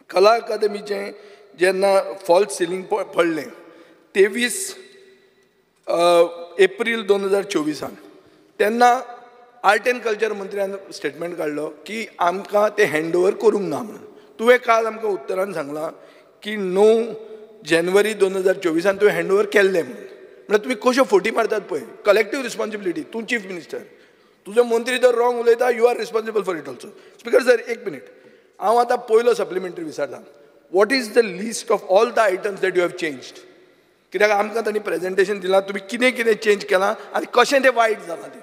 कला अकादमीचें जेन्ना false ceiling पडलें 23 एप्रील 2024 तेन्ना आर्ट एंड कल्चर मंत्र्यान स्टेटमेंट काडलो की आमकां ते हँडओवर करूंक ना म्हणून. तुवें काल आमकां उत्तरान सांगलां की 9 जानेवारी 2024 तुवें हँडओवर केल्लें म्हणून. म्हळ्यार तुमी कश्यो फोटी मारतात पळय. Collective responsibility. तूं चीफ मिनिस्टर, तुजो मंत्री जर रॉंग उलयता you are responsible for it also. Speaker sir एक मिनीट, हांव आतां पयलो सप्लिमेंटरी विचारतां. What is the list of all the items that you have changed? कित्याक आमकां तांणी प्रेजेंटेशन दिलां, तुमी कितें कितें चेंज केलां आनी कशें तें वायट जालां तें.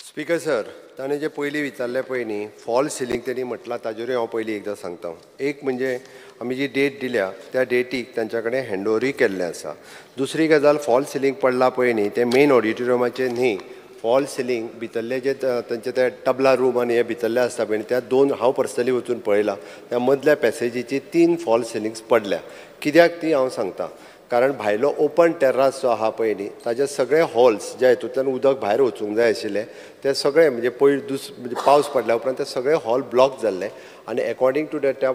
स्पीकर सर, ताणें जे पयलीं विचारलें पळय न्ही, फॉल्स सिलींग तेणी म्हटलां ताजेरूय हांव पयलीं एकदां सांगता. एक म्हणजे आमी जी डेट दिल्या त्या डेटीक तांच्या कडेन हँडओवरूय केल्लें आसा. दुसरी गजाल, फॉल्स सिलींग पडला पळय न्ही तें मेन ऑडिटोरियमाचें न्ही, फॉल्स सिलींग भितरले जे तांचे ते टबला रूम आनी हे भितरले आसता पळय त्या दोन हांव पर्सनली वचून पळयलां. त्या मदल्या पॅसेजीची 3 फॉल्स सिलींग्स पडल्या. कित्याक ती हांव सांगता. कारण भायलो ओपन टेर्रास जो आहा पळय न्ही ताजे सगळे हॉल्स जे हितूंतल्यान उदक भायर वचूंक जाय आशिल्लें ते सगळे म्हणजे म्हणजे पावस पडल्या उपरांत ते सगळे हॉल ब्लॉक जाल्ले आनी अकॉर्डिंग टू त्या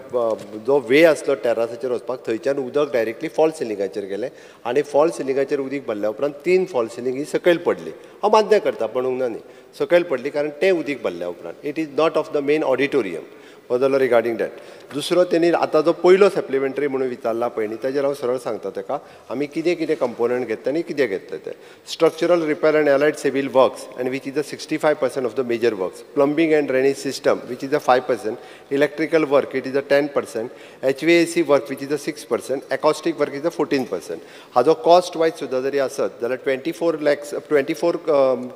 जो वे आसलो टेर्रासाचेर वचपाक थंयच्यान उदक डायरेक्टली फॉल्स सिलिंगाचेर गेलें आनी फॉल्स सिलिंगाचेर उदीक भरल्या उपरांत 3 फॉल्स सिलींग ही सकयल पडली. हांव मान्य करता, पडूंक ना न्ही, सकयल पडली कारण तें उदीक भरल्या उपरांत. It is not of the main auditorium. बदलो रिगार्डींग दॅट. दुसरो तेणी आतां जो पयलो सप्लिमेंटरी म्हणून विचारला पळय न्ही ताजेर हांव सरळ सांगता ताका आमी कितें कितें कंपोनंट घेतले आनी कितें घेतले ते. Structural repair and allied civil works and which is the 65% of the major works. Plumbing and drainage system which is the 5%. Electrical work it is the 10%. HVAC work which is the 6%. Acoustic work is the 14%. हाजो cost wise सुद्दां जरी आसत जाल्यार 24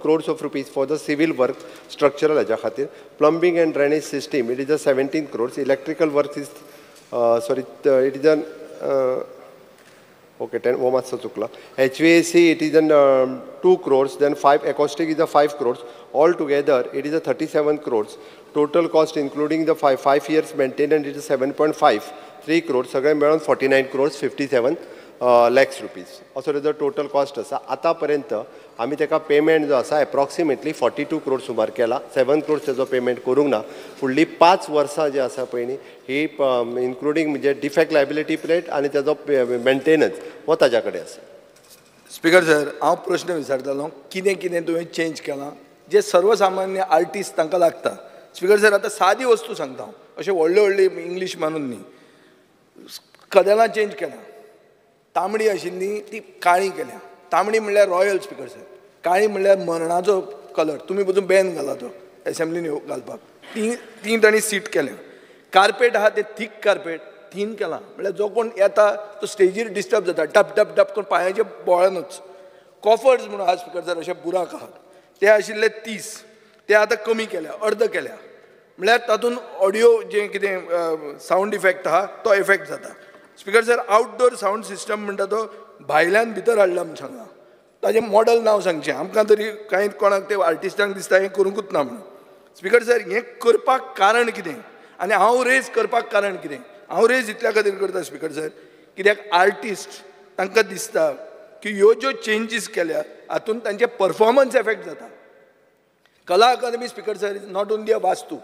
crores of rupees for the civil work structural हाज्या खातीर. Plumbing and drainage system it is the 17 crores. Electrical work is it is an okay 10 वो मातसो चुकला. HVAC it is an 2 crores. Then 5 acoustic is a 5 crores. All together it is a 37 crores. Total cost including the 5 years maintenance it is 7.5 3 crores. सगळे मेळून 49 crores 57 lakhs rupees असो तेजो total cost आसा. आतां पर्यंत आमी ताका पेमेंट जो आसा एप्रॉक्सिमेटली 42 crores सुमार केला. 7 crores तेजो पेमेंट करूंक ना. फुडली 5 वर्सां जी आसा पळय न्ही ही इन्क्लुडींग म्हणजे डिफेक्ट लायबिलिटी प्लेट आनी तेजो मेंटेनन्स हो ताज्या कडेन आसा. स्पीकर सर, हांव प्रश्न विचारतालो कितें कितें तुवें चेंज केलां जे सर्वसामान्य आर्टिस्ट तांकां लागता. स्पीकर सर, आतां सादी वस्तू सांगता हांव, अशें व्हडले व्हडले इंग्लीश मानून न्ही. कदेलां चेंज केलां. तांबडी आशिल्ली ती काळी केल्या. तांबडी म्हणल्यार रॉयल. स्पीकर सर, काळी म्हणल्यार मरणाचो कलर. तुमी पसून बॅन घाला तो एसेंब्लीन घालपाक. ती तांणी सीट केल्या. कार्पेट आहा ते थीक कार्पेट थीन केलां. म्हणल्यार जो कोण येता तो स्टेजीर डिस्टर्ब जाता. डप डप डप करून पांयाचे बोळानूच. कॉफर्स म्हणून आहा स्पीकर सर, अशे बुराक आहात ते आशिल्ले 30 ते आतां कमी केल्या, अर्द केल्या. म्हणल्यार तातूंत ऑडियो जे कितें सावंड इफेक्ट आहा तो इफेक्ट जाता. Speaker sir, outdoor sound system म्हणटा तो भायल्यान भितर हाडला म्हूण सांगला. ताजें मॉडल नांव सांगचें. आमकां तरी कांय कोणाक ते आर्टिस्टांक दिसता हें करूंकूच ना म्हणून. स्पीकर सर, हें करपाक कारण कितें आनी हांव रेज करपाक कारण कितें? हांव रेज इतल्या खातीर करता स्पीकर सर, कित्याक आर्टिस्ट तांकां दिसता की ह्यो ज्यो चेंजीस केल्या हातूंत तांचे परफॉर्मन्स एफेक्ट जाता. Kala Akademi speaker sir is not only a वास्तू,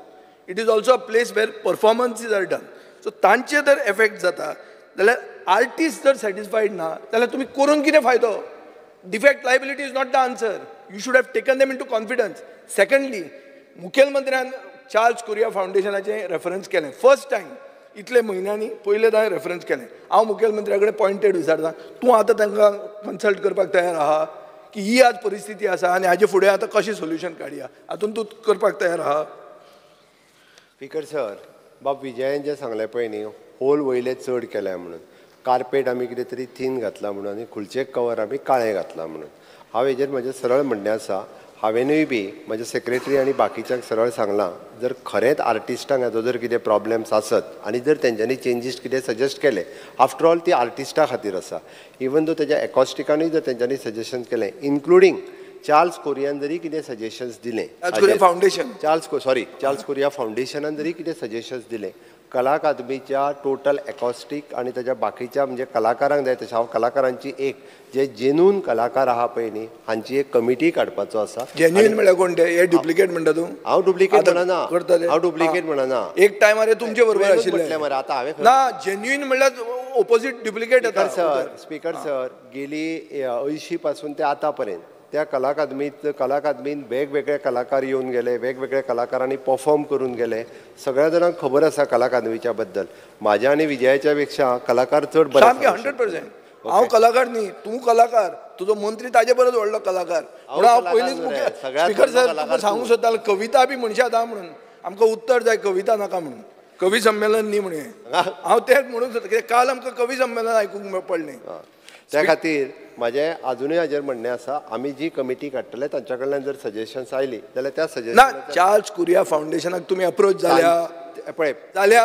it is also a place where performances are done. So तांचे जर एफेक्ट जाता जाल्यार आर्टिस्ट जर सॅटिस्फायड ना जाल्यार तुमी करून कितें फायदो? Defect liability is not the answer. You should have taken them in to confidence. Secondly, मुखेलमंत्र्यान चार्ल्स कोरिया फावंडेशनाचें रेफरन्स केलें. फर्स्ट टायम इतले म्हयन्यांनी पयलेदां रेफरन्स केलें. हांव मुखेलमंत्र्या कडेन पॉयंटेड विचारतां, तूं आतां तांकां कन्सल्ट करपाक तयार आहा की ही आज परिस्थिती आसा आनी हाजे फुडें आतां कशें सोल्युशन काडया, हातूंत तूं करपाक तयार आहा? स्पीकर सर, बाब विजयान जें सांगलें पळय न्ही, होल वयले चड केल्या म्हणून. कार्पेट आमी कितें तरी थीन घातला म्हणून आनी खुर्चे कवर आमी काळें घातला म्हणून. हांव हेजेर म्हजें सरळ म्हणणें आसा, हांवेनूय बी म्हज्या सेक्रेटरी आनी बाकीच्यांक सरळ सांगलां, जर खरेंच आर्टिस्टांक हाजो जर कितें प्रॉब्लेम्स आसत आनी जर तेंच्यांनी चेंजीस कितें सजेस्ट केले, आफ्टर ऑल ती आर्टिस्टा खातीर आसा. इवन दो तेज्या एकॉस्टिकानूय जर तेंच्यांनी सजेशन केलें, इन्क्लुडींग चार्ल्स कोरियान जरी कितें सजेशन्स दिलें, चार्ल्स कोरिया फावंडेशनान जरी कितें सजेशन्स दिलें, कला अकादमीच्या टोटल एकॉस्टीक आणि त्याच्या बाकीच्या म्हणजे कलाकारांक जाय तशें हांव कलाकारांची एक जे जेन्यून कलाकार आहा पळय न्ही हांची एक कमिटी काडपाचो आसा. जेन्युइन म्हळ्यार कोण ते हे डुप्लिकेट म्हणटा तूं? हांव डुप्लिकेट म्हणना, हांव डुप्लिकेट म्हणना. एक टायमार तुमचे बरोबर आशिल्ले मरे आतां हांवें ना जेन्युइन म्हणल्यार ओपोजीट डुप्लिकेट येता. स्पीकर सर गेली 80 पासून ते आतां पर्यंत त्या कला अकादमीन वेगवेगळे कलाकार येवन गेले, वेगवेगळ्या कलाकारांनी परफॉर्म करून गेले. सगळ्या जाणांक खबर आसा कला अकादमीच्या बद्दल. म्हाज्या आनी विजयाच्या पेक्षा कलाकार चड बरे. सामके 100%. हांव कलाकार न्ही, तूं कलाकार, तुजो मंत्री ताजे परस व्हडलो कलाकार. म्हणून हांव पयलींच स्पीकर सर तुका सांगूंक सोदतालो कविता बी म्हणशात आहा म्हणून. आमकां उत्तर जाय कविता नाका म्हणून. कवी संमेलन न्ही म्हणून हांव तेच म्हणूंक सोदता कित्याक काल आमकां कवी संमेलन आयकूंक पडलें. त्या खातीर म्हजें अजुनूय हाजेर म्हणणें आसा आमी जी कमिटी काडटले तांच्या कडल्यान जर सजेशन्स आयली जाल्यार त्या सजेशन चार्ल्स कुरिया फावंडेशनाक तुमी अप्रोच जाल्या पळय जाल्या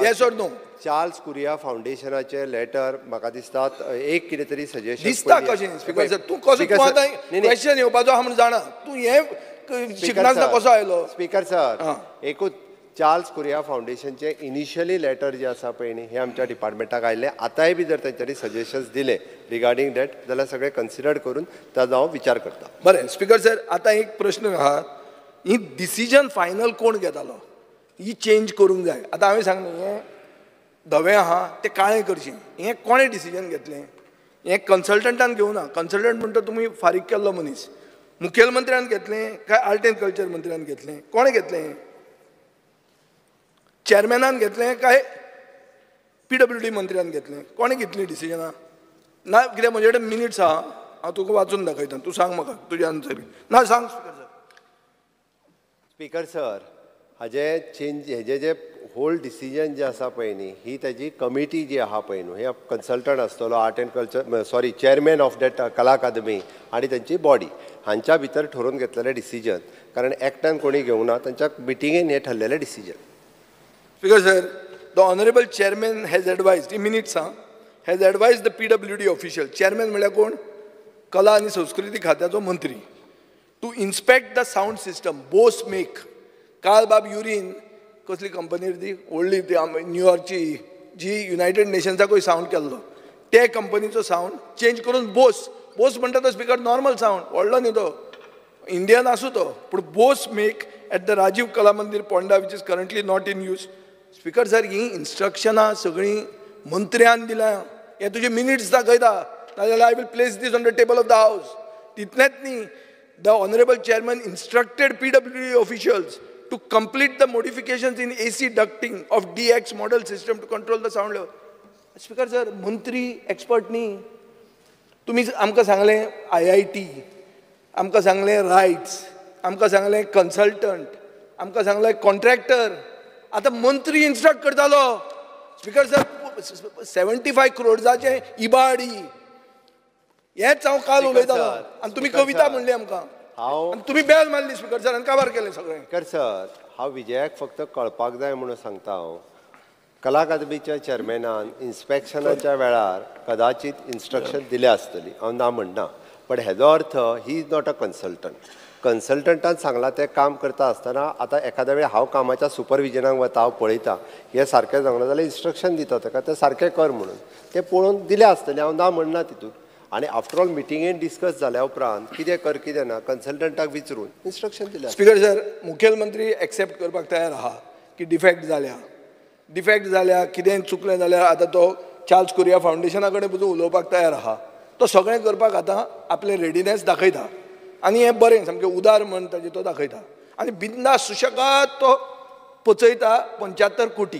येस ऑर नो? चार्ल्स कुरिया फावंडेशनाचे लेटर म्हाका दिसता एक कितें तरी सजेशन दिसता कशें स्पीकर सर तूं कसो तूं आतां क्वेश्चन येवपाचो आहा म्हूण जाणा तूं हें शिकनासतना कसो आयलो? स्पीकर सर एकूच चार्ल्स कुरिया फावंडेशनचे इनिशियली लेटर जे आसा पळय न्ही हे आमच्या डिपार्टमेंटाक आयले. आतांय बी जर तेंच्यांनी सजेशन्स दिले रिगार्डींग दॅट जाल्यार सगळे कन्सिडर करून ताजो हांव विचार करता. बरें स्पीकर सर आतां एक प्रश्न आहा ही डिसिजन फायनल कोण घेतालो? ही चेंज करूंक जाय. आतां हांवें सांगलें हें धवें आहा तें काळें करचें हें कोणें डिसिजन घेतलें? हें कन्सल्टंटान घेवं ना. कन्सल्टंट म्हणटा तुमी फारीक केल्लो मनीस. मुखेलमंत्र्यान घेतलें काय आर्ट एंड कल्चर मंत्र्यान घेतलें? कोणें घेतलें? चेअरमॅनान घेतलें काय PWD मंत्र्यान घेतलें? कोणें घेतलीं डिसिजनां? ना कित्याक म्हजे कडेन मिनिट्स आहा हांव तुका वाचून दाखयतां. तूं सांग म्हाका तुजें आन्सर. ना सांग स्पीकर सर. स्पीकर सर हेजे जे होल डिसिजन जे आसा पळय न्ही ही ताजी कमिटी जी आहा पळय न्हू हे कन्सल्टंट आसतलो art end culture chairman of that कला अकादमी आनी तांची बॉडी हांच्या भितर ठरोवन घेतलेलें डिसिजन. कारण एकट्यान कोणी घेवंक ना तांच्या मिटिंगेन हें ठरलेलें decision. Speaker sir, the honorable chairman has advised, in minutes has advised the PWD official, chairman म्हळ्यार कोण? कला आणि संस्कृती खात्याचो मंत्री, to inspect the sound system, Bose make. काल बाब युरीन कसली कंपनी ती व्हडली ती न्यूयॉर्कची जी युनायटेड नेशन्साकूय साऊंड केल्लो ते कंपनीचो साऊंड चेंज करून बोस म्हणटा तो स्पीकर नॉर्मल साऊंड व्हडलो न्ही तो इंडियन आसूं तो पूण बोस make at the Rajiv Kala Mandir Ponda which is currently not in use. Speaker sir ही इन्स्ट्रक्शनां सगळीं मंत्र्यान दिल्या हे तुजे मिनिट्स दाखयता नाजाल्यार I will place this on the table of the house. तितलेंच न्ही the honourable chairman instructed PWD officials to complete the modifications in AC ducting of DX model system to control the sound level. Speaker sir, मंत्री expert न्ही. तुम्ही आमकां सांगलें IIT, आमकां सांगलें rights, आमकां सांगलें कन्सल्टंट, आमकां सांगलें कॉन्ट्रॅक्टर. आतां मंत्री इन्स्ट्रक्ट करतालो. स्पीकर सर 75 crores इबाडी हेच हांव काल उलयतालो आनी तुमी कविता म्हणली आमकां. तुम्ही बेल मारली स्पीकर सर आनी काबार केलें सगळें. स्पीकर सर हांव विजयाक फक्त कळपाक जाय म्हणून सांगता हांव कला अकादमीच्या चेअरमॅनान इन्स्पेक्शनाच्या वेळार कदाचित इन्स्ट्रक्शन दिले आसतली हांव ना म्हणना पण हेजो अर्थ he is not a consultant. कन्सल्टंटान सांगलां तें काम करता आसतना आतां एखाद्या वेळी हांव कामाच्या सुपरविजनाक वता हांव पळयतां हें सारकें जावना जाल्यार इन्स्ट्रक्शन दिता ताका तें सारकें कर म्हणून तें पळोवन दिलें आसतलें हांव ना म्हणना तितून. आणि आफ्टर ऑल मिटिंगेन डिस्कस जाल्या उपरांत कितें कर कितें ना कन्सल्टंटाक विचारून इन्स्ट्रक्शन दिलें. स्पीकर सर मुखेलमंत्री एक्सेप्ट करपाक तयार आहा की डिफेक्ट जाल्या कितें चुकलें जाल्यार आतां तो चार्ल्स कुरिया फावंडेशना कडेन पसून उलोवपाक तयार आहा. तो सगळें करपाक आतां आपलें रेडिनेस दाखयता आनी हें बरें सामकें उदार मन ताजें तो दाखयता आनी बिंदास सुशेगाद तो पचयता 75 कोटी.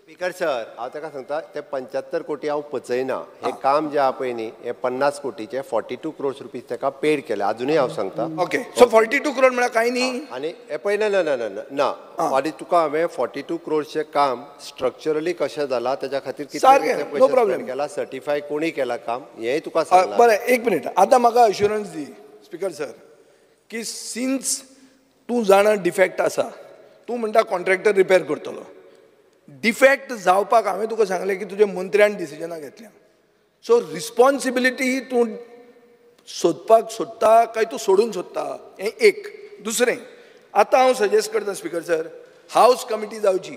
स्पीकर सर हांव ताका सांगता ते 75 कोटी हांव पचयना हें काम जें आहा पळय न्ही हें 50 कोटीचे 42 crores रुपीज ताका पेड केले अजुनूय हांव सांगता. ओके सो 42 crores म्हळ्यार कांय न्ही. आनी हे पळय ना आनी तुका हांवें 42 crores काम स्ट्रक्चरली कशें जालां तेच्या खातीर कितें नो प्रॉब्लेम केला सर्टिफाय कोणी केला काम हेंय तुका सांगलां. बरें एक मिनीट आतां म्हाका अश्युरन्स दी स्पीकर सर की सिन्स तूं जाणा डिफेक्ट आसा तूं म्हणटा कॉन्ट्रॅक्टर रिपेर करतलो. डिफेक्ट जावपाक हांवें तुका सांगलें की तुज्या मंत्र्यान डिसिजनां घेतल्या. सो रिस्पॉन्सिबिलिटी ही तूं सोदपाक सोदता काय तूं सोडून सोदता हें एक. दुसरें आतां हांव सजेस्ट करता स्पीकर सर हावस कमिटी जावची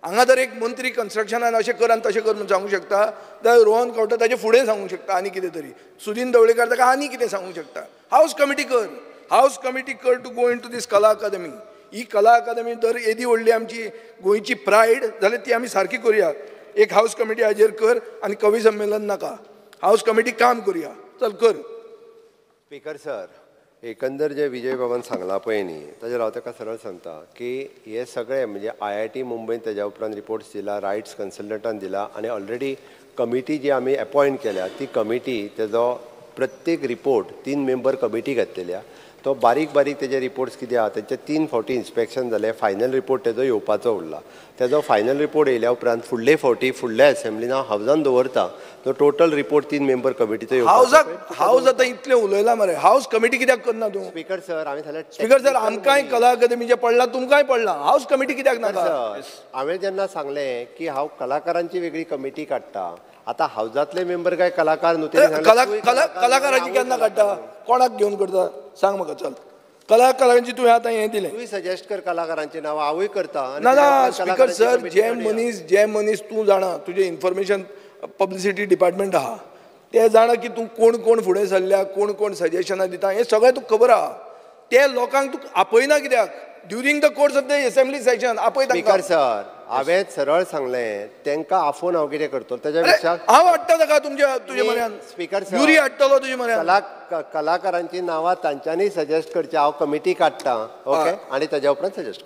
हांगा जर एक मंत्री कन्स्ट्रक्शनान अशें कर आनी तशें कर म्हणून सांगूंक शकता, जाल्यार रोहन खंवटे ताचे फुडें सांगूंक शकता आनी कितें तरी, सुदीन ढवळीकर ताका आनी कितें सांगूंक शकता. हाऊस कमिटी कर टू गो इन टू दीस कला अकादमी. ही कला अकादमी जर येदी व्हडली आमची गोंयची प्रायड जाल्यार ती आमी सारकी करुया. एक हाऊस कमिटी हाजेर कर आनी कवी संमेलन नाका, हाऊस कमिटी काम करुया. चल कर. स्पीकर सर, एकंदर जे विजय बाबान सांगला पळय न्ही ताजेर हांव ताका सरळ सांगता की हे सगळे म्हणजे IIT मुंबयन तेज्या उपरांत रिपोर्ट्स दिला, रायट्स कन्सल्टंटान दिला आनी ऑलरेडी कमिटी जी आमी अपॉयंट केल्या ती कमिटी तेजो प्रत्येक रिपोर्ट 3 मेंबर कमिटी घातलेल्या. तो बारीक तेजे रिपोर्ट्स कितें आहा तेचे 3 फावटी इन्स्पेक्शन जाले. फायनल रिपोर्ट तेजो येवपाचो उरला. तेजो फायनल रिपोर्ट येयल्या उपरांत फुडले फावटी फुडल्या असेंब्लीन हांव हावजान दवरता तो टोटल रिपोर्ट 3 मेंबर कमिटीचो येवपाचो. हाऊस आतां इतलें उलयला मरे, हाऊस कमिटी कित्याक करना तूं? स्पीकर सर, हांवें सांगलें स्पीकर सर, आमकांय कला अकादमीचें पडलां, तुमकांय पडलां, हाऊस कमिटी कित्याक नाका? हांवें जेन्ना सांगलें की हांव कलाकारांची वेगळी कमिटी काडटा, आतां हावजातले मेंबर काय कलाकार न्हू, कलाकारांची केन्ना काडटा? कोणाक घेवन करता सांग म्हाका. चल, कलाकारांची तुवें आतां हें दिलें, तुवें सजेस्ट कर कलाकारांची नांव, हांवूय करता. ना स्पीकर सर, जे मनीस तूं जाणा, तुजें इन्फॉर्मेशन पब्लिसिटी डिपार्टमेंट आहा, ते जाणा की तूं कोण फुडें सरल्या, कोण सजेशनां दिता, हें सगळें तुका खबर आहा. ते लोकांक तूं आपयना कित्याक? During the course of the assembly session आपय. स्पीकर सर, हांवें सरळ सांगलें तेंकां आफोवन हांव कितें करतलो तेच्या पेक्षा हांव हाडटा ताका तुजे म्हऱ्यान. स्पीकर सर, ज्युरी हाडटलो तुजे म्हऱ्यान. कलाकारांची नांवां तांच्यांनी सजेस्ट करची, हांव कमिटी काडटा. ओके, आनी ताच्या उपरांत सजेस्ट